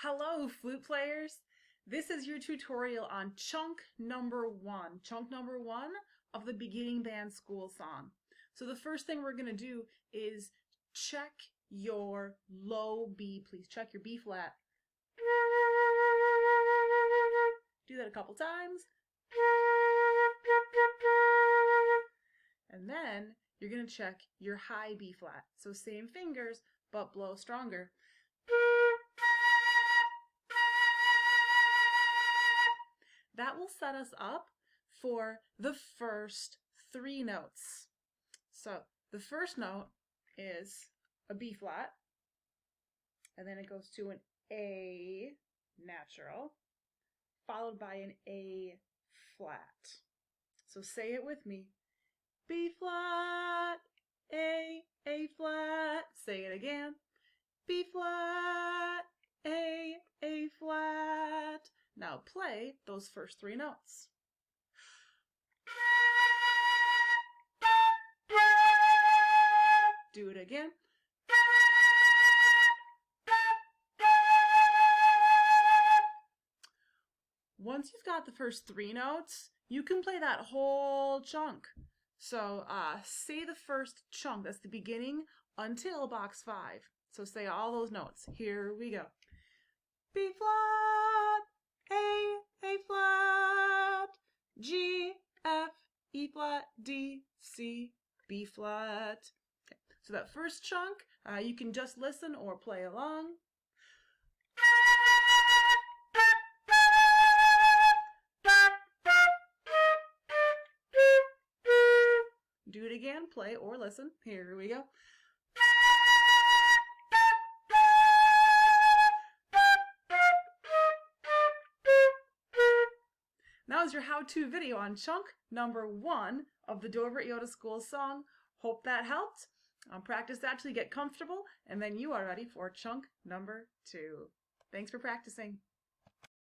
Hello, flute players. This is your tutorial on chunk number one of the beginning band school song. So the first thing we're going to do is check your low B. Please check your B flat. Do that a couple times. And then you're going to check your high B flat. So same fingers, but blow stronger. That will set us up for the first three notes. So the first note is a B flat, and then it goes to an A natural, followed by an A flat. So say it with me. B flat, A flat. Say it again. B flat, A flat. Now play those first three notes. Do it again. Once you've got the first three notes, you can play that whole chunk. So say the first chunk, that's the beginning, until box 5. So say all those notes. Here we go. B flat, A flat, G, F, E flat, D, C, B flat. Okay. So that first chunk, you can just listen or play along. Do it again, play or listen. Here we go. That was your how-to video on chunk number 1 of the Dover-Eyota School song. Hope that helped. Practice that till you get comfortable, and then you are ready for chunk number 2. Thanks for practicing.